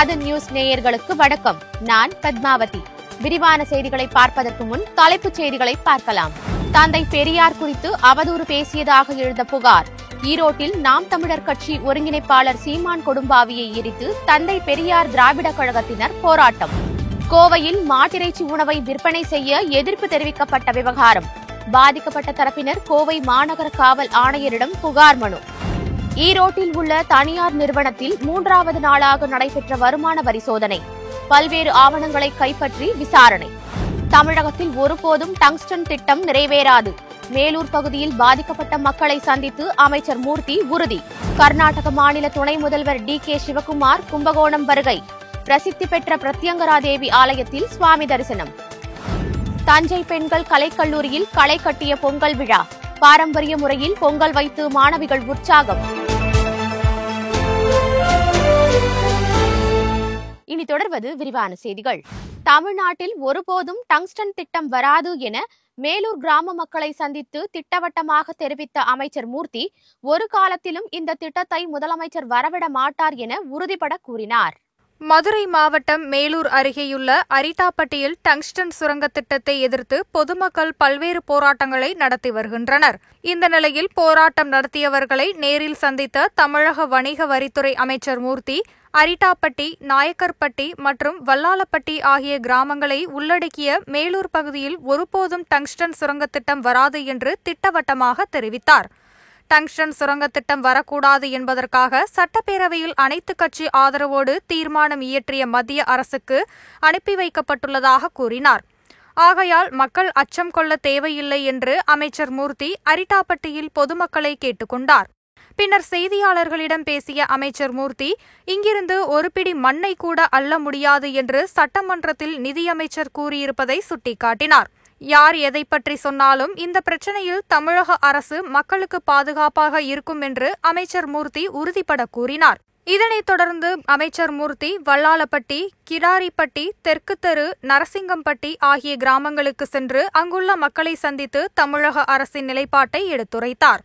ஆதன் news நேயர்களுக்கு வணக்கம். நான் பத்மாவதி. விரிவான செய்திகளை பார்ப்பதற்கு முன் தலைப்புச் செய்திகளை பார்க்கலாம். தந்தை பெரியார் குறித்து அவதூறு பேசியதாக எழுந்த புகார். ஈரோட்டில் நாம் தமிழர் கட்சி ஒருங்கிணைப்பாளர் சீமான் கொடும்பாவியை எரித்து தந்தை பெரியார் திராவிட கழகத்தினர் போராட்டம். கோவையில் மாட்டிறைச்சி உணவை விற்பனை செய்ய எதிர்ப்பு தெரிவிக்கப்பட்ட விவகாரம். பாதிக்கப்பட்ட தரப்பினர் கோவை மாநகர காவல் ஆணையரிடம் புகார் மனு. ஈரோட்டில் உள்ள தனியார் நிறுவனத்தில் 3வது நாளாக நடைபெற்ற வருமான வரி சோதனை. பல்வேறு ஆவணங்களை கைப்பற்றி விசாரணை. தமிழகத்தில் ஒருபோதும் டங்ஸ்டன் திட்டம் நிறைவேறாது. மேலூர் பகுதியில் பாதிக்கப்பட்ட மக்களை சந்தித்து அமைச்சர் மூர்த்தி உறுதி. கர்நாடக மாநில துணை முதல்வர் DK சிவக்குமார் கும்பகோணம் வருகை. பிரசித்தி பெற்ற பிரத்யங்கரா தேவி ஆலயத்தில் சுவாமி தரிசனம். தஞ்சை பெண்கள் கலைக்கல்லூரியில் களை கட்டிய பொங்கல் விழா. பாரம்பரிய முறையில் பொங்கல் வைத்து மாணவிகள் உற்சாகம். இனி தொடர்வது விரிவான செய்திகள். தமிழ்நாட்டில் ஒருபோதும் டங்ஸ்டன் திட்டம் வராது என மேலூர் கிராம மக்களை சந்தித்து திட்டவட்டமாக தெரிவித்த அமைச்சர் மூர்த்தி, ஒரு காலத்திலும் இந்த திட்டத்தை முதலமைச்சர் வரவிட மாட்டார் என உறுதிபட கூறினார். மதுரை மாவட்டம் மேலூர் அருகேயுள்ள அரிட்டாப்பட்டியில் டங்ஸ்டன் சுரங்க திட்டத்தை எதிர்த்து பொதுமக்கள் பல்வேறு போராட்டங்களை நடத்தி வருகின்றனர். இந்த நிலையில் போராட்டம் நடத்தியவர்களை நேரில் சந்தித்த தமிழக வணிக வரித்துறை அமைச்சர் மூர்த்தி, அரிட்டாப்பட்டி, நாயக்கர்பட்டி மற்றும் வல்லாளப்பட்டி ஆகிய கிராமங்களை உள்ளடக்கிய மேலூர் பகுதியில் ஒருபோதும் டங்ஸ்டன் சுரங்க திட்டம் வராது என்று திட்டவட்டமாக தெரிவித்தார். டங்ஸ்டன் சுரங்க திட்டம் வரக்கூடாது என்பதற்காக சட்டப்பேரவையில் அனைத்து கட்சி ஆதரவோடு தீர்மானம் இயற்றிய மத்திய அரசுக்கு அனுப்பி வைக்கப்பட்டுள்ளதாக கூறினார். ஆகையால் மக்கள் அச்சம் கொள்ள தேவையில்லை என்று அமைச்சர் மூர்த்தி அரிட்டாப்பட்டியில் பொதுமக்களை கேட்டுக் கொண்டார். பின்னர் செய்தியாளர்களிடம் பேசிய அமைச்சர் மூர்த்தி, இங்கிருந்து ஒரு பிடி மண்ணை கூட அள்ள முடியாது என்று சட்டமன்றத்தில் நிதியமைச்சர் கூறியிருப்பதை சுட்டிக்காட்டினார். யார் எதை பற்றி சொன்னாலும் இந்த பிரச்சினையில் தமிழக அரசு மக்களுக்கு பாதுகாப்பாக இருக்கும் என்று அமைச்சர் மூர்த்தி உறுதிபட கூறினார். இதனைத் தொடர்ந்து அமைச்சர் மூர்த்தி வல்லாளப்பட்டி, கிடாரிப்பட்டி, தெற்கு தெரு, நரசிங்கம்பட்டி ஆகிய கிராமங்களுக்கு சென்று அங்குள்ள மக்களை சந்தித்து தமிழக அரசின் நிலைப்பாட்டை எடுத்துரைத்தார்.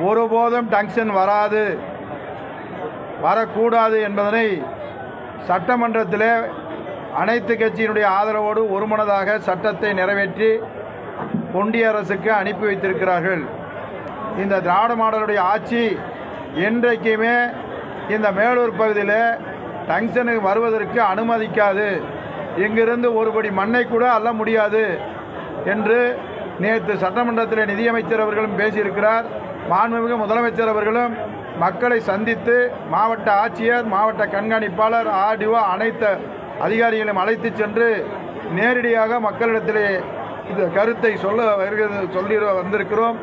ஒருபோதும் டங்ஸ்டன் வரக்கூடாது என்பதனை சட்டமன்றத்திலே அனைத்து கட்சியினுடைய ஆதரவோடு ஒருமனதாக சட்டத்தை நிறைவேற்றி ஒன்றிய அரசுக்கு அனுப்பி வைத்திருக்கிறார்கள். இந்த திராவிட மாடலுடைய ஆட்சி என்றைக்குமே இந்த மேலூர் பகுதியில் டங்ஸ்டனுக்கு வருவதற்கு அனுமதிக்காது, இங்கிருந்து ஒருபடி மண்ணை கூட அள்ள முடியாது என்று நேற்று சட்டமன்றத்தில் நிதியமைச்சர் அவர்களும் பேசியிருக்கிறார். மாண்புமிகு முதலமைச்சர் அவர்களும் மக்களை சந்தித்து மாவட்ட ஆட்சியர், மாவட்ட கண்காணிப்பாளர், RDO அனைத்து அதிகாரிகளையும் அழைத்து சென்று நேரடியாக மக்களிடத்திலே இந்த கருத்தை சொல்லி வந்திருக்கிறோம்.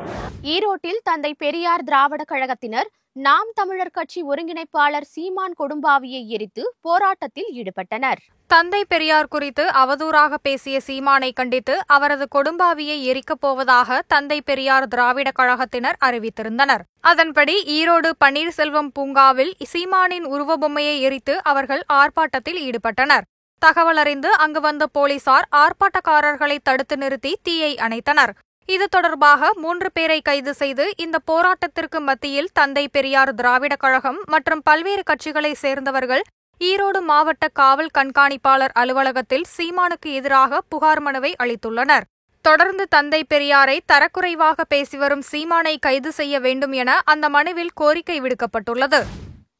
ஈரோட்டில் தந்தை பெரியார் திராவிட கழகத்தினர் நாம் தமிழர் கட்சி ஒருங்கிணைப்பாளர் சீமான் கொடும்பாவியை எரித்து போராட்டத்தில் ஈடுபட்டனர். தந்தை பெரியார் குறித்து அவதூறாக பேசிய சீமானை கண்டித்து அவரது கொடும்பாவியை எரிக்கப் போவதாக தந்தை பெரியார் திராவிட கழகத்தினர் அறிவித்திருந்தனர். அதன்படி ஈரோடு பன்னீர்செல்வம் பூங்காவில் சீமானின் உருவபொம்மையை எரித்து அவர்கள் ஆர்ப்பாட்டத்தில் ஈடுபட்டனர். தகவல் அறிந்து அங்கு வந்த போலீசார் ஆர்ப்பாட்டக்காரர்களை தடுத்து நிறுத்தி தீயை அணைத்தனர். இது தொடர்பாக 3 பேரை கைது செய்து இந்த போராட்டத்திற்கு மத்தியில் தந்தை பெரியார் திராவிட கழகம் மற்றும் பல்வேறு கட்சிகளைச் சேர்ந்தவர்கள் ஈரோடு மாவட்ட காவல் கண்காணிப்பாளர் அலுவலகத்தில் சீமானுக்கு எதிராக புகார் மனுவை அளித்துள்ளனர். தொடர்ந்து தந்தை பெரியாரை தரக்குறைவாக பேசிவரும் சீமானை கைது செய்ய வேண்டும் என அந்த மனுவில் கோரிக்கை விடுக்கப்பட்டுள்ளது.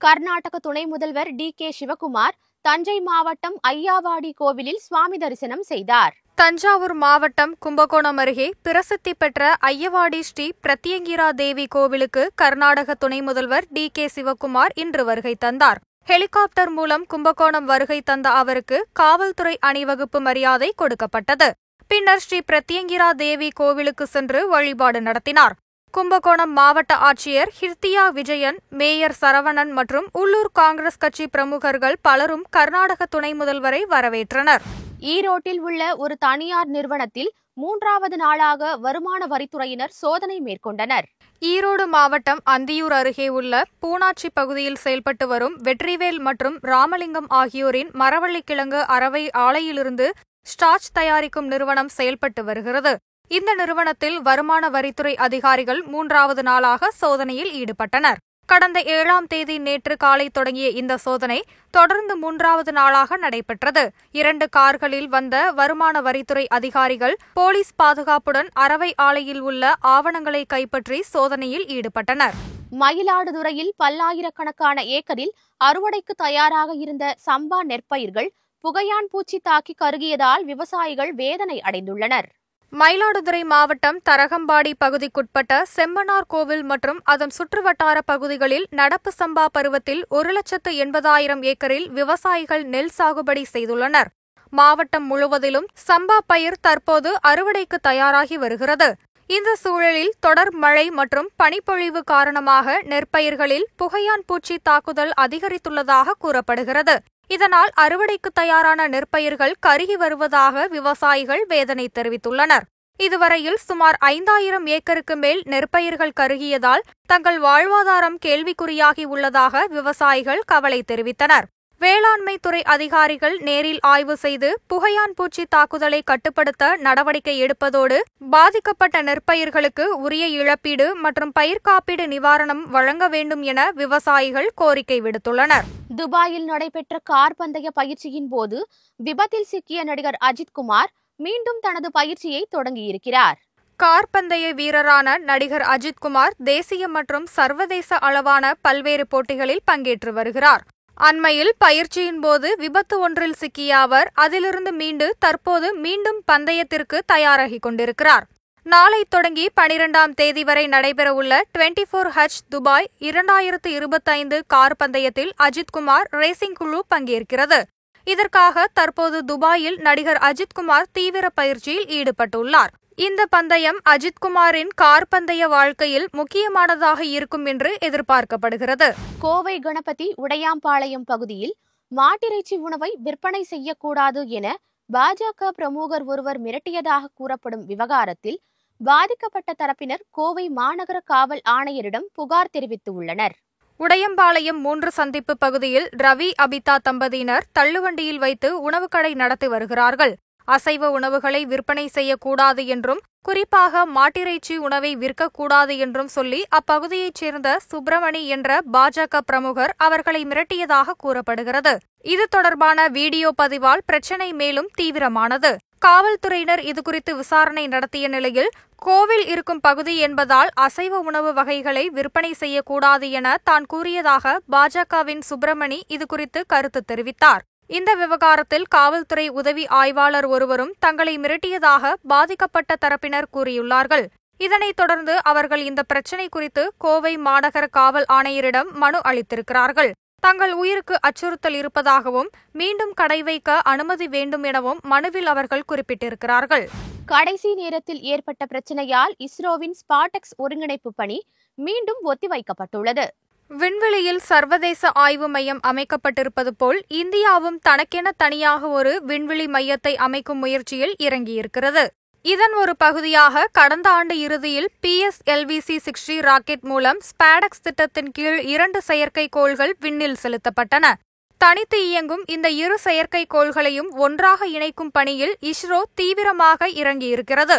கர்நாடக துணை முதல்வர் DK சிவக்குமார் தஞ்சை மாவட்டம் ஐயாவாடி கோவிலில் சுவாமி தரிசனம் செய்தார். தஞ்சாவூர் மாவட்டம் கும்பகோணம் அருகே பிரசித்தி பெற்ற ஐயவாடி ஸ்ரீ பிரத்யங்கிரா தேவி கோவிலுக்கு கர்நாடக துணை முதல்வர் DK சிவக்குமார் இன்று வருகை தந்தார். ஹெலிகாப்டர் மூலம் கும்பகோணம் வருகை தந்த அவருக்கு காவல்துறை அணிவகுப்பு மரியாதை கொடுக்கப்பட்டது. பின்னர் ஸ்ரீ பிரத்யங்கிரா தேவி கோவிலுக்கு சென்று வழிபாடு நடத்தினார். கும்பகோணம் மாவட்ட ஆட்சியர் ஹிர்தியா விஜயன், மேயர் சரவணன் மற்றும் உள்ளூர் காங்கிரஸ் கட்சி பிரமுகர்கள் பலரும் கர்நாடக துணை முதல்வரை வரவேற்றனர். ஈரோட்டில் உள்ள ஒரு தனியார் நிறுவனத்தில் 3வது நாளாக வருமான வரித்துறையினர் சோதனை மேற்கொண்டனர். ஈரோடு மாவட்டம் அந்தியூர் அருகே உள்ள பூனாச்சி பகுதியில் செயல்பட்டு வரும் வெற்றிவேல் மற்றும் ராமலிங்கம் ஆகியோரின் மரவள்ளிக்கிழங்கு அரவை ஆலையிலிருந்து ஸ்டார்ச் தயாரிக்கும் நிறுவனம் செயல்பட்டு வருகிறது. இந்த நிறுவனத்தில் வருமான வரித்துறை அதிகாரிகள் 3வது நாளாக சோதனையில் ஈடுபட்டனர். கடந்த 7ஆம் தேதி நேற்று காலை தொடங்கிய இந்த சோதனை தொடர்ந்து 3வது நாளாக நடைபெற்றது. 2 கார்களில் வந்த வருமான வரித்துறை அதிகாரிகள் போலீஸ் பாதுகாப்புடன் அரவை ஆலையில் உள்ள ஆவணங்களை கைப்பற்றி சோதனையில் ஈடுபட்டனர். மயிலாடுதுறையில் பல்லாயிரக்கணக்கான ஏக்கரில் அறுவடைக்கு தயாராக இருந்த சம்பா நெற்பயிர்கள் புகையான் பூச்சி தாக்கி கருகியதால் விவசாயிகள் வேதனை அடைந்துள்ளனர். மயிலாடுதுறை மாவட்டம் தரகம்பாடி பகுதிக்குட்பட்ட செம்மனார் கோவில் மற்றும் அதன் சுற்றுவட்டார பகுதிகளில் நடப்பு சம்பா பருவத்தில் 1,80,000 ஏக்கரில் விவசாயிகள் நெல் சாகுபடி செய்துள்ளனர். மாவட்டம் முழுவதிலும் சம்பா பயிர் தற்போது அறுவடைக்கு தயாராகி வருகிறது. இந்த சூழலில் தொடர் மழை மற்றும் பனிப்பொழிவு காரணமாக நெற்பயிர்களில் புகையான் பூச்சி தாக்குதல் அதிகரித்துள்ளதாக கூறப்படுகிறது. இதனால் அறுவடைக்கு தயாரான நெற்பயிர்கள் கருகி வருவதாக விவசாயிகள் வேதனை தெரிவித்துள்ளனர். இதுவரையில் சுமார் 5,000 ஏக்கருக்கு மேல் நெற்பயிர்கள் கருகியதால் தங்கள் வாழ்வாதாரம் கேள்விக்குறியாகி உள்ளதாக விவசாயிகள் கவலை தெரிவித்தனர். வேளாண்மை துறை அதிகாரிகள் நேரில் ஆய்வு செய்து புகையான் பூச்சி தாக்குதலை கட்டுப்படுத்த நடவடிக்கை எடுப்பதோடு பாதிக்கப்பட்ட நெற்பயிர்களுக்கு உரிய இழப்பீடு மற்றும் பயிர் காப்பீடு நிவாரணம் வழங்க வேண்டும் என விவசாயிகள் கோரிக்கை விடுத்துள்ளனர். துபாயில் நடைபெற்ற கார் பந்தய பயிற்சியின் போது விபத்தில் சிக்கிய நடிகர் அஜித்குமார் மீண்டும் தனது பயிற்சியை தொடங்கியிருக்கிறார். கார் பந்தய வீரரான நடிகர் அஜித்குமார் தேசிய மற்றும் சர்வதேச அளவான பல்வேறு போட்டிகளில் பங்கேற்று வருகிறார். அண்மையில் பயிற்சியின் போது விபத்து ஒன்றில் சிக்கிய அவர் அதிலிருந்து மீண்டு தற்போது மீண்டும் பந்தயத்திற்கு தயாராகிக் கொண்டிருக்கிறார். நாளை தொடங்கி 12ஆம் தேதி வரை நடைபெறவுள்ள 24H துபாய் 2025 கார் பந்தயத்தில் அஜித்குமார் ரேசிங் குழு பங்கேற்கிறது. இதற்காக தற்போது துபாயில் நடிகர் அஜித்குமார் தீவிர பயிற்சியில் ஈடுபட்டுள்ளார். இந்த பந்தயம் அஜித்குமாரின் கார் பந்தய வாழ்க்கையில் முக்கியமானதாக இருக்கும் என்று எதிர்பார்க்கப்படுகிறது. கோவை கணபதி உடையாம்பாளையம் பகுதியில் மாட்டிறைச்சி உணவை விற்பனை செய்யக்கூடாது என பாஜக பிரமுகர் ஒருவர் மிரட்டியதாக கூறப்படும் விவகாரத்தில் பாதிக்கப்பட்ட தரப்பினர் கோவை மாநகர காவல் ஆணையரிடம் புகார் தெரிவித்துள்ளனர். உடையம்பாளையம் 3 சந்திப்பு பகுதியில் ரவி அபிதா தம்பதியினர் தள்ளுவண்டியில் வைத்து உணவுக்கடை நடத்தி வருகிறார்கள். அசைவ உணவுகளை விற்பனை செய்யக்கூடாது என்றும் குறிப்பாக மாட்டிறைச்சி உணவை விற்கக்கூடாது என்றும் சொல்லி அப்பகுதியைச் சேர்ந்த சுப்பிரமணி என்ற பாஜக பிரமுகர் அவர்களை மிரட்டியதாக கூறப்படுகிறது. இது தொடர்பான வீடியோ பதிவால் பிரச்சினை மேலும் தீவிரமானது. காவல்துறையினர் இதுகுறித்து விசாரணை நடத்திய நிலையில் கோவில் இருக்கும் பகுதி என்பதால் அசைவ உணவு வகைகளை விற்பனை செய்யக்கூடாது என தான் கூறியதாக பாஜகவின் சுப்பிரமணி இதுகுறித்து கருத்து தெரிவித்தார். இந்த விவகாரத்தில் காவல்துறை உதவி ஆய்வாளர் ஒருவரும் தங்களை மிரட்டியதாக பாதிக்கப்பட்ட தரப்பினர் கூறியுள்ளார்கள். இதனைத் தொடர்ந்து அவர்கள் இந்த பிரச்சினை குறித்து கோவை மாநகர காவல் ஆணையரிடம் மனு அளித்திருக்கிறார்கள். தங்கள் உயிருக்கு அச்சுறுத்தல் இருப்பதாகவும் மீண்டும் கடை வைக்க அனுமதி வேண்டும் எனவும் மனுவில் அவர்கள் குறிப்பிட்டிருக்கிறார்கள். கடைசி நேரத்தில் ஏற்பட்ட பிரச்சனையால் இஸ்ரோவின் ஸ்பார்டெக்ஸ் ஒருங்கிணைப்பு பணி மீண்டும் ஒத்திவைக்கப்பட்டுள்ளது. விண்வெளியில் சர்வதேச ஆய்வு மையம் அமைக்கப்பட்டிருப்பது போல் இந்தியாவும் தனக்கென தனியாக ஒரு விண்வெளி மையத்தை அமைக்கும் முயற்சியில் இறங்கியிருக்கிறது. இதன் ஒரு பகுதியாக கடந்த ஆண்டு இறுதியில் PSLV-C60 ராக்கெட் மூலம் ஸ்பாடெக்ஸ் திட்டத்தின் கீழ் 2 செயற்கைக்கோள்கள் விண்ணில் செலுத்தப்பட்டன. தனித்து இயங்கும் இந்த 2 செயற்கைக்கோள்களையும் ஒன்றாக இணைக்கும் பணியில் இஸ்ரோ தீவிரமாக இறங்கியிருக்கிறது.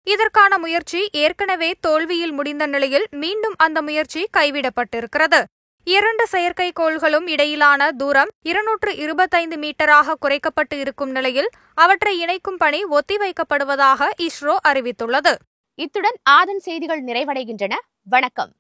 இதற்கான முயற்சி ஏற்கனவே தோல்வியில் முடிந்த நிலையில் மீண்டும் அந்த முயற்சி கைவிடப்பட்டிருக்கிறது. 2 செயற்கைக்கோள்களும் இடையிலான தூரம் 225 மீட்டராக குறைக்கப்பட்டு இருக்கும் நிலையில் அவற்றை இணைக்கும் பணி ஒத்திவைக்கப்படுவதாக இஸ்ரோ அறிவித்துள்ளது. இத்துடன் ஆதன் செய்திகள் நிறைவடைகின்றன. வணக்கம்.